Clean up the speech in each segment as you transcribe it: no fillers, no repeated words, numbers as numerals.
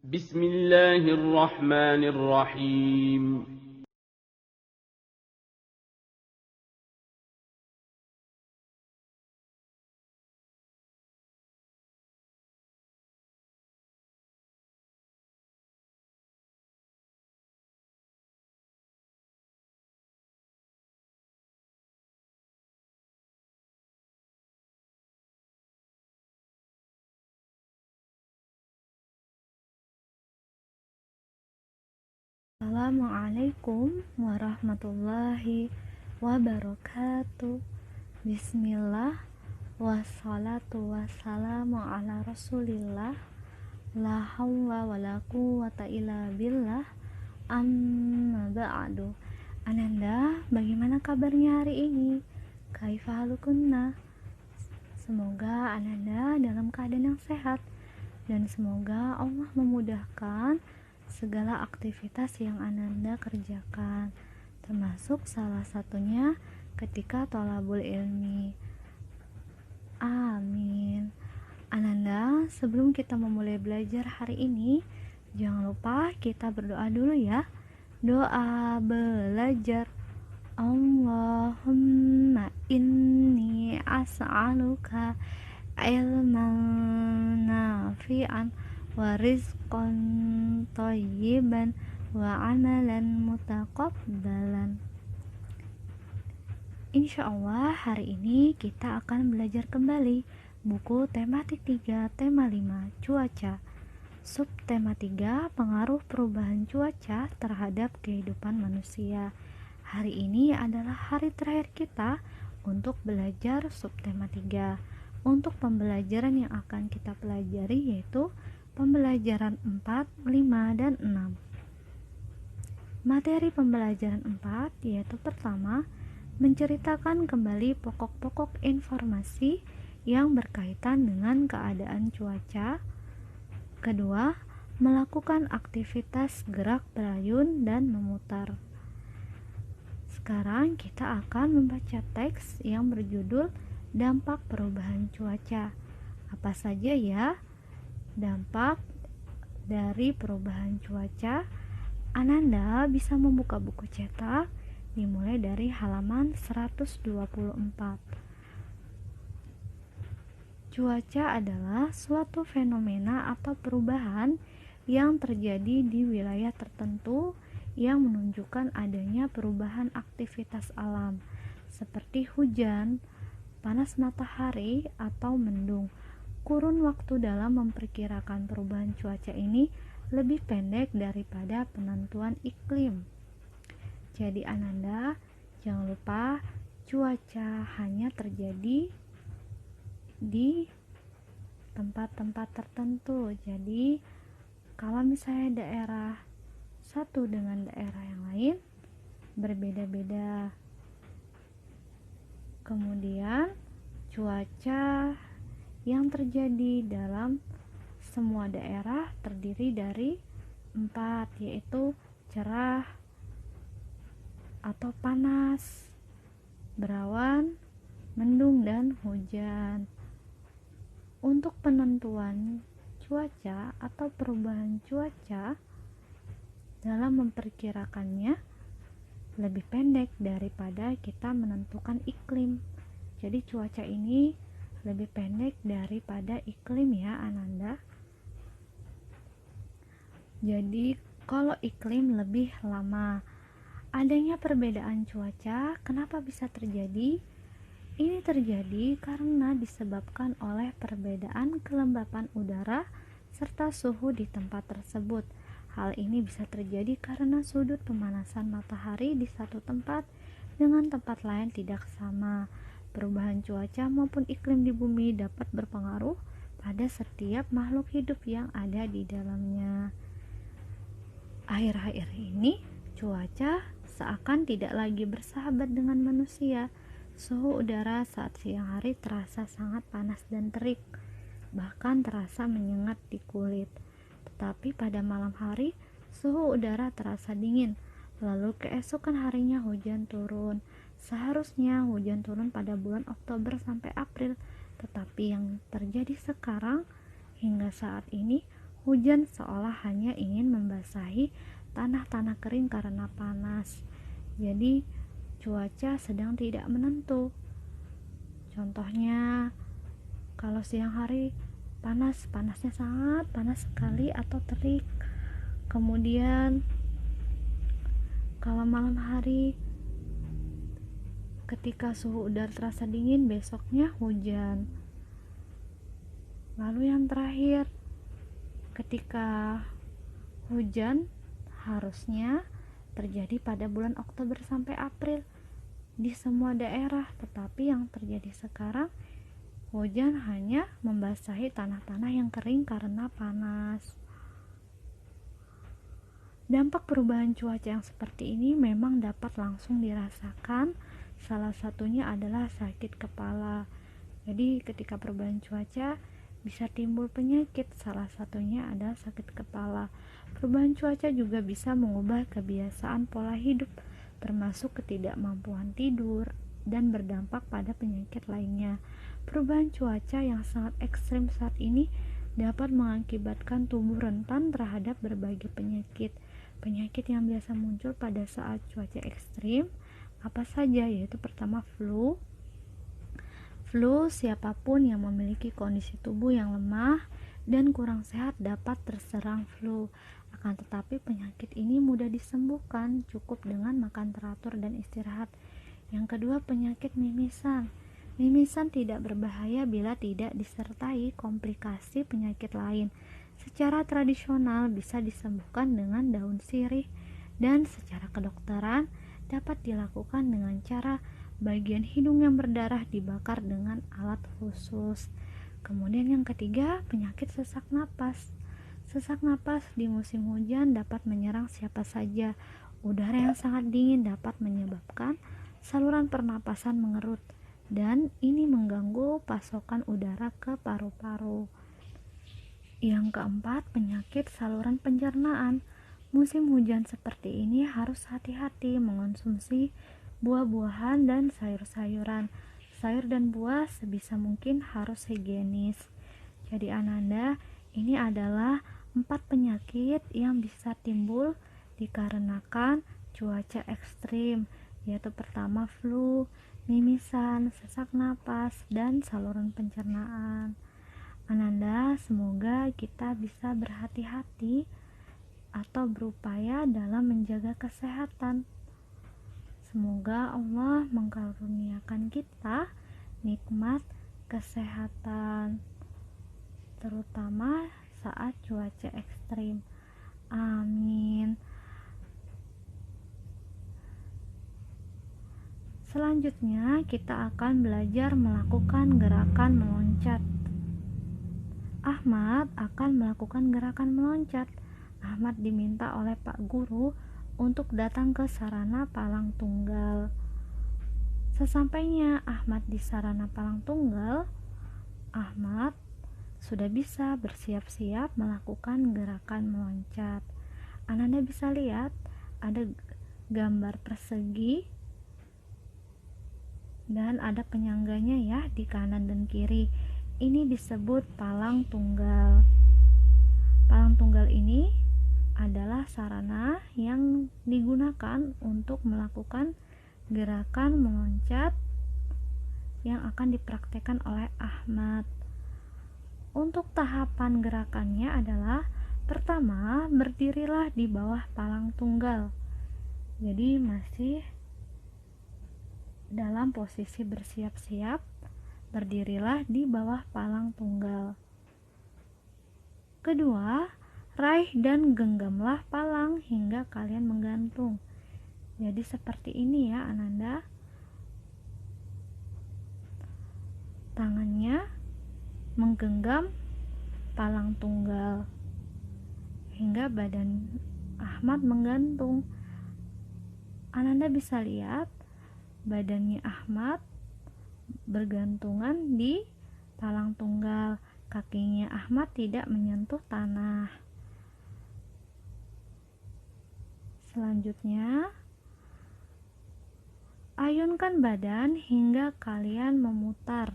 بسم الله الرحمن الرحيم. Assalamualaikum warahmatullahi wabarakatuh. Bismillah, wassalatu wassalamu ala rasulillah. La hawla wa la quwwata illa billah. Amma ba'du. Ananda, bagaimana kabarnya hari ini? Kaifa halukunna? Semoga Ananda dalam keadaan yang sehat, dan semoga Allah memudahkan segala aktivitas yang Ananda kerjakan, termasuk salah satunya ketika thalabul ilmi. Amin. Ananda, sebelum kita memulai belajar hari ini, jangan lupa kita berdoa dulu ya. Doa belajar. Allahumma inni as'aluka ilman nafi'an wa rizqan thayyiban wa amalan mutaqabbalan. Insyaallah hari ini kita akan belajar kembali buku tematik 3, tema 5, cuaca. Subtema 3, pengaruh perubahan cuaca terhadap kehidupan manusia. Hari ini adalah hari terakhir kita untuk belajar subtema 3. Untuk pembelajaran yang akan kita pelajari yaitu pembelajaran 4, 5, dan 6. Materi pembelajaran 4 yaitu pertama, menceritakan kembali pokok-pokok informasi yang berkaitan dengan keadaan cuaca. Kedua, melakukan aktivitas gerak berayun dan memutar. Sekarang kita akan membaca teks yang berjudul dampak perubahan cuaca. Apa saja ya dampak dari perubahan cuaca? Ananda bisa membuka buku cetak dimulai dari halaman 124. Cuaca adalah suatu fenomena atau perubahan yang terjadi di wilayah tertentu yang menunjukkan adanya perubahan aktivitas alam seperti hujan, panas matahari, atau mendung. Kurun waktu dalam memperkirakan perubahan cuaca ini lebih pendek daripada penentuan iklim. Jadi Ananda, jangan lupa cuaca hanya terjadi di tempat-tempat tertentu. Jadi kalau misalnya daerah satu dengan daerah yang lain berbeda-beda. Kemudian cuaca yang terjadi dalam semua daerah terdiri dari 4, yaitu cerah atau panas, berawan, mendung, dan hujan. Untuk penentuan cuaca atau perubahan cuaca dalam memperkirakannya lebih pendek daripada kita menentukan iklim. Jadi cuaca ini lebih pendek daripada iklim ya Ananda. Jadi kalau iklim lebih lama. Adanya perbedaan cuaca, kenapa bisa terjadi? Ini terjadi karena disebabkan oleh perbedaan kelembapan udara serta suhu di tempat tersebut. Hal ini bisa terjadi karena sudut pemanasan matahari di satu tempat dengan tempat lain tidak sama. Perubahan cuaca maupun iklim di bumi dapat berpengaruh pada setiap makhluk hidup yang ada di dalamnya. Akhir-akhir ini, cuaca seakan tidak lagi bersahabat dengan manusia. Suhu udara saat siang hari terasa sangat panas dan terik, bahkan terasa menyengat di kulit. Tetapi pada malam hari, suhu udara terasa dingin. Lalu keesokan harinya hujan turun. Seharusnya hujan turun pada bulan Oktober sampai April, tetapi yang terjadi sekarang hingga saat ini Hujan seolah hanya ingin membasahi tanah-tanah kering karena panas. Jadi cuaca sedang tidak menentu. Contohnya, kalau siang hari panasnya sangat panas sekali atau terik. Kemudian kalau malam hari ketika suhu udara terasa dingin, besoknya hujan. Lalu yang terakhir, ketika hujan harusnya terjadi pada bulan Oktober sampai April di semua daerah, tetapi yang terjadi sekarang hujan hanya membasahi tanah-tanah yang kering karena panas. Dampak perubahan cuaca yang seperti ini memang dapat langsung dirasakan. Salah satunya adalah sakit kepala. Jadi ketika perubahan cuaca bisa timbul penyakit, salah satunya adalah sakit kepala. Perubahan cuaca juga bisa mengubah kebiasaan pola hidup, termasuk ketidakmampuan tidur, dan berdampak pada penyakit lainnya. Perubahan cuaca yang sangat ekstrim saat ini dapat mengakibatkan tubuh rentan terhadap berbagai penyakit. Penyakit yang biasa muncul pada saat cuaca ekstrim apa saja, yaitu pertama flu. Siapapun yang memiliki kondisi tubuh yang lemah dan kurang sehat dapat terserang flu. Akan tetapi penyakit ini mudah disembuhkan cukup dengan makan teratur dan istirahat. Yang kedua, penyakit mimisan. Mimisan tidak berbahaya bila tidak disertai komplikasi penyakit lain. Secara tradisional bisa disembuhkan dengan daun sirih, dan secara kedokteran dapat dilakukan dengan cara bagian hidung yang berdarah dibakar dengan alat khusus. Kemudian yang ketiga, penyakit sesak napas. Sesak napas di musim hujan dapat menyerang siapa saja. Udara yang sangat dingin dapat menyebabkan saluran pernapasan mengerut, dan ini mengganggu pasokan udara ke paru-paru. Yang keempat, penyakit saluran pencernaan. Musim hujan seperti ini harus hati-hati mengonsumsi buah-buahan dan sayur-sayuran. Sayur dan buah sebisa mungkin harus higienis. Jadi Ananda, ini adalah 4 penyakit yang bisa timbul dikarenakan cuaca ekstrim, yaitu pertama flu, mimisan, sesak napas, dan saluran pencernaan. Ananda, semoga kita bisa berhati-hati atau berupaya dalam menjaga kesehatan. Semoga Allah mengkaruniakan kita nikmat kesehatan, terutama saat cuaca ekstrim. Amin. Selanjutnya kita akan belajar melakukan gerakan meloncat. Ahmad akan melakukan gerakan meloncat. Ahmad diminta oleh Pak Guru untuk datang ke sarana palang tunggal. Sesampainya Ahmad di sarana palang tunggal, Ahmad sudah bisa bersiap-siap melakukan gerakan meloncat. Ananda bisa lihat ada gambar persegi dan ada penyangganya ya di kanan dan kiri. Ini disebut palang tunggal. Palang tunggal ini adalah sarana yang digunakan untuk melakukan gerakan meloncat yang akan dipraktekkan oleh Ahmad. Untuk tahapan gerakannya adalah pertama, berdirilah di bawah palang tunggal. Jadi masih dalam posisi bersiap-siap, berdirilah di bawah palang tunggal. Kedua, raih dan genggamlah palang hingga kalian menggantung. Jadi seperti ini ya Ananda. Tangannya menggenggam palang tunggal hingga badan Ahmad menggantung. Ananda bisa lihat badannya Ahmad bergantungan di palang tunggal. Kakinya Ahmad tidak menyentuh tanah. Selanjutnya, ayunkan badan hingga kalian memutar.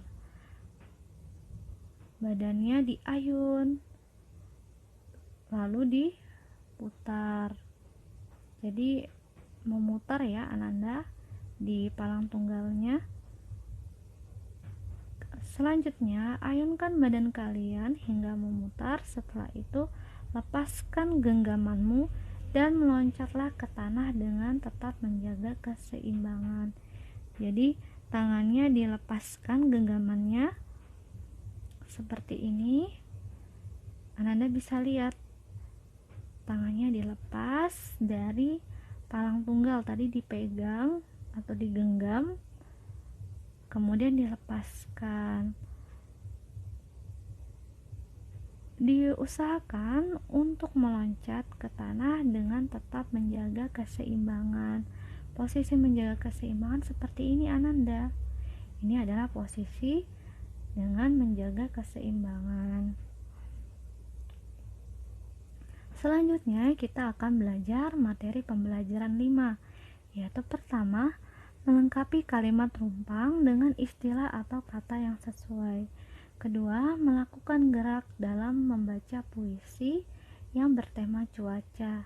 Badannya diayun. lalu diputar. Jadi memutar ya Ananda di palang tunggalnya. Selanjutnya, ayunkan badan kalian hingga memutar. Setelah itu, lepaskan genggamanmu dan meloncatlah ke tanah dengan tetap menjaga keseimbangan. Jadi, tangannya dilepaskan genggamannya seperti ini. Ananda bisa lihat tangannya dilepas dari palang tunggal, tadi dipegang atau digenggam, kemudian dilepaskan. Diusahakan untuk meloncat ke tanah dengan tetap menjaga keseimbangan. Posisi menjaga keseimbangan seperti ini Ananda. Ini adalah posisi dengan menjaga keseimbangan. Selanjutnya kita akan belajar materi pembelajaran 5, yaitu pertama, melengkapi kalimat rumpang dengan istilah atau kata yang sesuai. Kedua, melakukan gerak dalam membaca puisi yang bertema cuaca.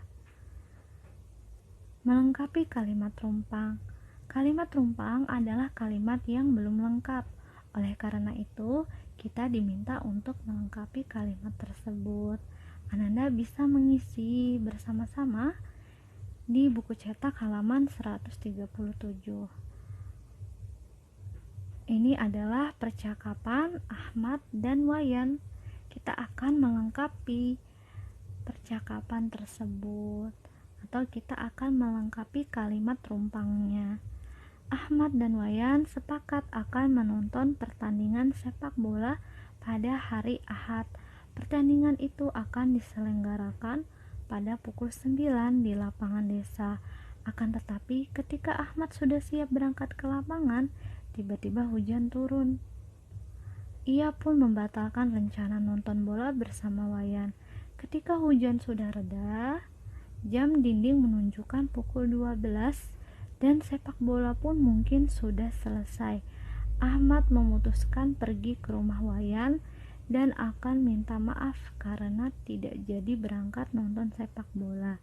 Melengkapi kalimat rumpang. Kalimat rumpang adalah kalimat yang belum lengkap. Oleh karena itu, kita diminta untuk melengkapi kalimat tersebut. Ananda bisa mengisi bersama-sama di buku cetak halaman 137. Ini adalah percakapan Ahmad dan Wayan. Kita akan melengkapi percakapan tersebut atau kita akan melengkapi kalimat rumpangnya. Ahmad dan Wayan sepakat akan menonton pertandingan sepak bola pada hari Ahad. Pertandingan itu akan diselenggarakan pada pukul 9 di lapangan desa. Akan tetapi ketika Ahmad sudah siap berangkat ke lapangan, tiba-tiba hujan turun. Ia pun membatalkan rencana nonton bola bersama Wayan. Ketika hujan sudah reda, jam dinding menunjukkan pukul 12 dan sepak bola pun mungkin sudah selesai. Ahmad memutuskan pergi ke rumah Wayan dan akan minta maaf karena tidak jadi berangkat nonton sepak bola.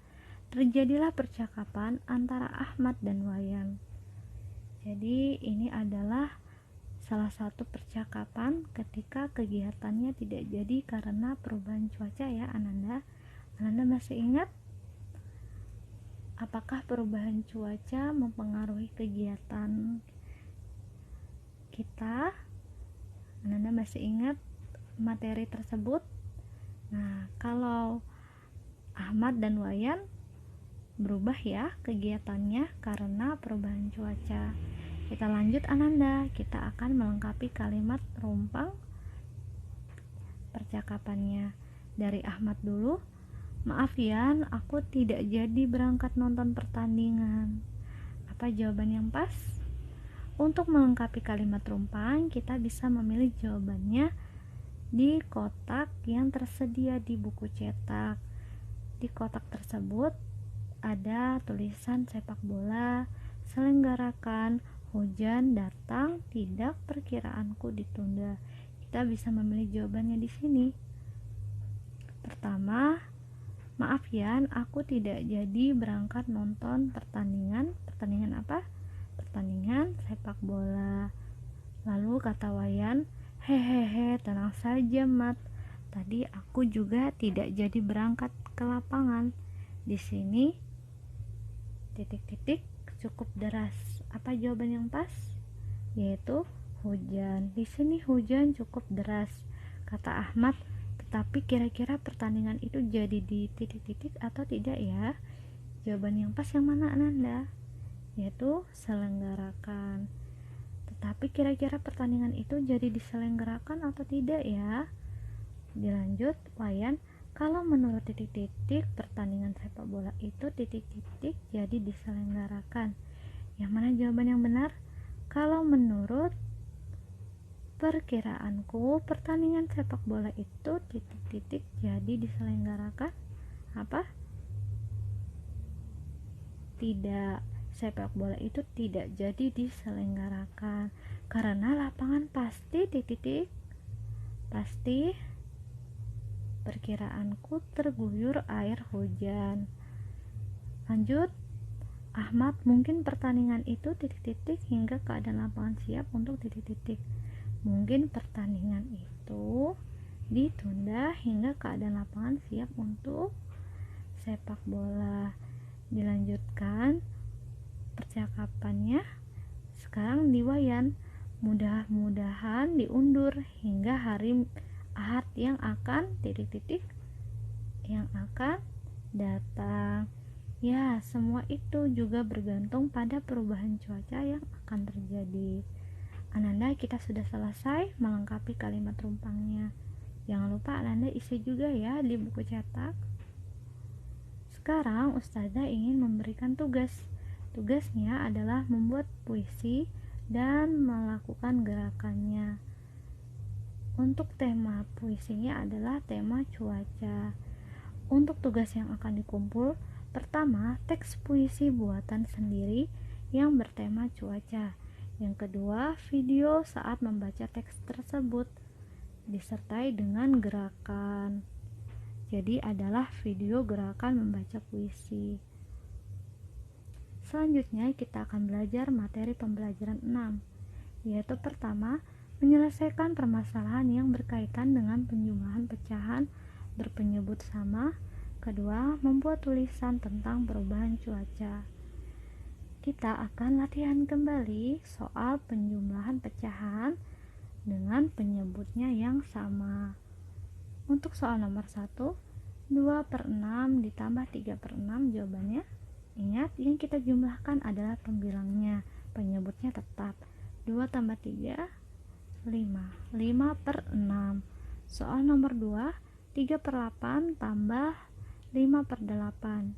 Terjadilah percakapan antara Ahmad dan Wayan. Jadi ini adalah salah satu percakapan ketika kegiatannya tidak jadi karena perubahan cuaca ya Ananda. Ananda masih ingat? Apakah perubahan cuaca mempengaruhi kegiatan kita? Ananda masih ingat materi tersebut? Nah, kalau Ahmad dan Wayan berubah ya kegiatannya karena perubahan cuaca. Kita lanjut Ananda, kita akan melengkapi kalimat rumpang percakapannya. Dari Ahmad dulu. Maaf Yan, aku tidak jadi berangkat nonton pertandingan. Apa jawaban yang pas? Untuk melengkapi kalimat rumpang, kita bisa memilih jawabannya di kotak yang tersedia di buku cetak. Di kotak tersebut ada tulisan sepak bola, selenggarakan, hujan datang, tidak, perkiraanku ditunda. Kita bisa memilih jawabannya di sini. Pertama, maaf Yan, aku tidak jadi berangkat nonton pertandingan. Pertandingan apa? Pertandingan sepak bola. Lalu kata Wayan, hehehe, tenang saja Mat. Tadi aku juga tidak jadi berangkat ke lapangan. Di sini titik-titik cukup deras. Apa jawaban yang pas? Yaitu hujan. Di sini hujan cukup deras. Kata Ahmad, tetapi kira-kira pertandingan itu jadi di titik-titik atau tidak ya? Jawaban yang pas yang mana Ananda? Yaitu selenggarakan. Tetapi kira-kira pertandingan itu jadi diselenggarakan atau tidak ya? Dilanjut, Wayan, kalau menurut titik-titik pertandingan sepak bola itu titik-titik jadi diselenggarakan. Yang mana jawaban yang benar? Kalau menurut perkiraanku pertandingan sepak bola itu titik-titik jadi diselenggarakan. Apa? Tidak, sepak bola itu tidak jadi diselenggarakan karena lapangan pasti titik-titik pasti perkiraanku terguyur air hujan. Lanjut, Ahmad, mungkin pertandingan itu titik-titik hingga keadaan lapangan siap untuk titik-titik. Mungkin pertandingan itu ditunda hingga keadaan lapangan siap untuk sepak bola. Dilanjutkan percakapannya. Sekarang di Wayan, mudah-mudahan diundur hingga hari Ahad yang akan titik-titik yang akan datang. Ya, semua itu juga bergantung pada perubahan cuaca yang akan terjadi. Ananda, kita sudah selesai melengkapi kalimat rumpangnya. Jangan lupa Ananda isi juga ya di buku cetak. Sekarang Ustazah ingin memberikan tugas. Tugasnya adalah membuat puisi dan melakukan gerakannya. Untuk tema puisinya adalah tema cuaca. Untuk tugas yang akan dikumpul, pertama, teks puisi buatan sendiri yang bertema cuaca. Yang kedua, video saat membaca teks tersebut disertai dengan gerakan. Jadi adalah video gerakan membaca puisi. Selanjutnya kita akan belajar materi pembelajaran 6, yaitu pertama, menyelesaikan permasalahan yang berkaitan dengan penjumlahan pecahan berpenyebut sama. Kedua, membuat tulisan tentang perubahan cuaca. Kita akan latihan kembali soal penjumlahan pecahan dengan penyebutnya yang sama. Untuk soal nomor 1, 2/6 ditambah 3/6 jawabannya. Ingat, yang kita jumlahkan adalah pembilangnya, penyebutnya tetap. 2 tambah 3, 5. 5/6. Soal nomor 2, 3/8 tambah 5/8.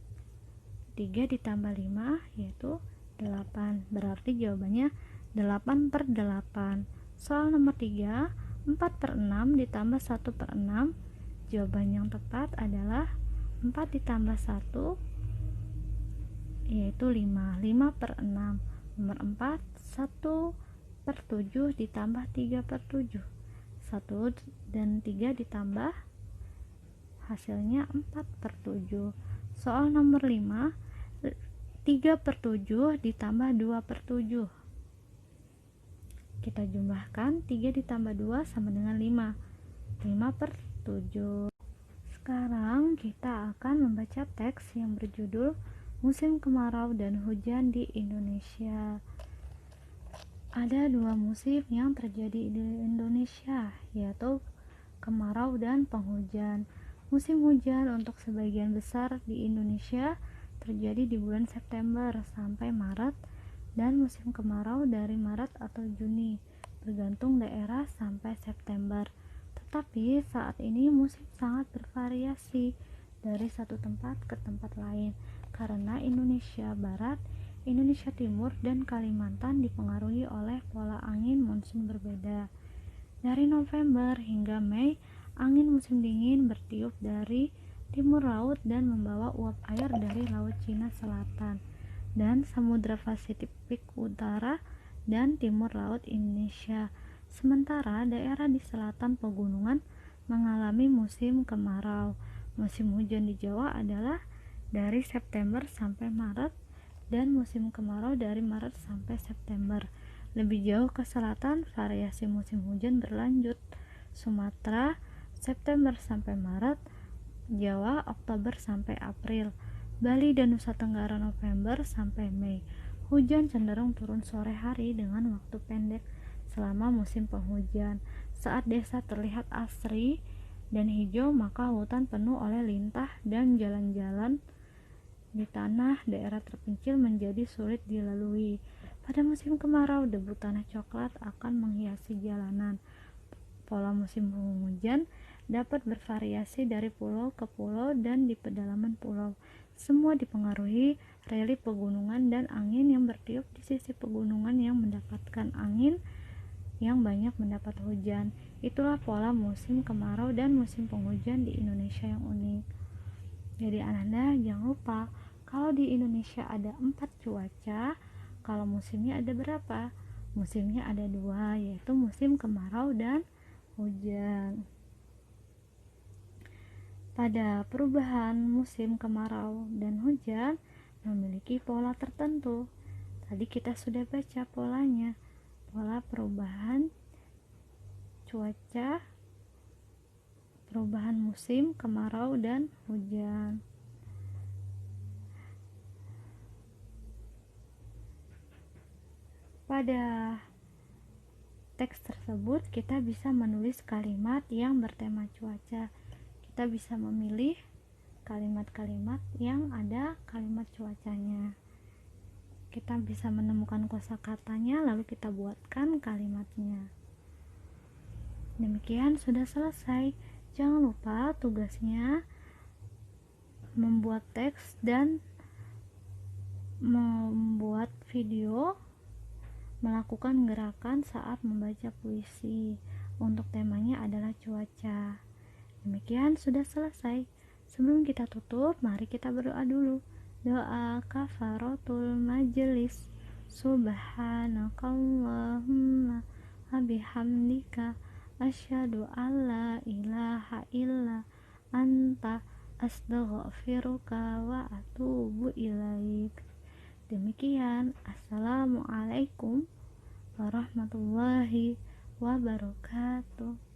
3 ditambah 5 yaitu 8. Berarti jawabannya 8/8. Soal nomor 3, 4/6 ditambah 1/6. Jawaban yang tepat adalah 4 ditambah 1 yaitu 5. 5/6. Nomor 4, 1/7 ditambah 3/7. 1 dan 3 ditambah hasilnya 4/7. Soal nomor 5, 3/7 ditambah 2/7. Kita jumlahkan 3 ditambah 2 sama dengan 5. 5/7. Sekarang kita akan membaca teks yang berjudul Musim Kemarau dan Hujan di Indonesia. Ada dua musim yang terjadi di Indonesia, yaitu kemarau dan penghujan. Musim hujan untuk sebagian besar di Indonesia terjadi di bulan September sampai Maret, dan musim kemarau dari Maret atau Juni, bergantung daerah, sampai September. Tetapi saat ini musim sangat bervariasi dari satu tempat ke tempat lain, karena Indonesia Barat, Indonesia Timur, dan Kalimantan dipengaruhi oleh pola angin monsun berbeda. Dari November hingga Mei, angin musim dingin bertiup dari timur laut dan membawa uap air dari Laut Cina Selatan dan Samudra Pasifik Utara dan timur laut Indonesia. Sementara daerah di selatan pegunungan mengalami musim kemarau. Musim hujan di Jawa adalah dari September sampai Maret, dan musim kemarau dari Maret sampai September. Lebih jauh ke selatan, variasi musim hujan berlanjut. Sumatera, September sampai Maret. Jawa, Oktober sampai April. Bali dan Nusa Tenggara, November sampai Mei. Hujan cenderung turun sore hari dengan waktu pendek selama musim penghujan. Saat desa terlihat asri dan hijau, maka hutan penuh oleh lintah dan jalan-jalan di tanah daerah terpencil menjadi sulit dilalui. Pada musim kemarau, debu tanah coklat akan menghiasi jalanan. Pola musim hujan dapat bervariasi dari pulau ke pulau dan di pedalaman pulau. Semua dipengaruhi relief pegunungan dan angin yang bertiup di sisi pegunungan yang mendapatkan angin yang banyak mendapat hujan. Itulah pola musim kemarau dan musim penghujan di Indonesia yang unik. Jadi Ananda jangan lupa, kalau di Indonesia ada 4 cuaca, kalau musimnya ada berapa? Musimnya ada 2, yaitu musim kemarau dan hujan. Pada perubahan musim kemarau dan hujan memiliki pola tertentu. Tadi kita sudah baca polanya, pola perubahan cuaca, perubahan musim kemarau dan hujan. Pada teks tersebut kita bisa menulis kalimat yang bertema cuaca. Kita bisa memilih kalimat-kalimat yang ada kalimat cuacanya. Kita bisa menemukan kosakatanya lalu kita buatkan kalimatnya. Demikian sudah selesai. Jangan lupa tugasnya membuat teks dan membuat video melakukan gerakan saat membaca puisi. Untuk temanya adalah cuaca. Demikian sudah selesai. Sebelum kita tutup, mari kita berdoa dulu. Doa kafaratul majelis. Subhanakallahumma wabihamdika asyhadu alla ilaha illa anta astaghfiruka wa atubu ilaik. Demikian, assalamualaikum warahmatullahi wabarakatuh.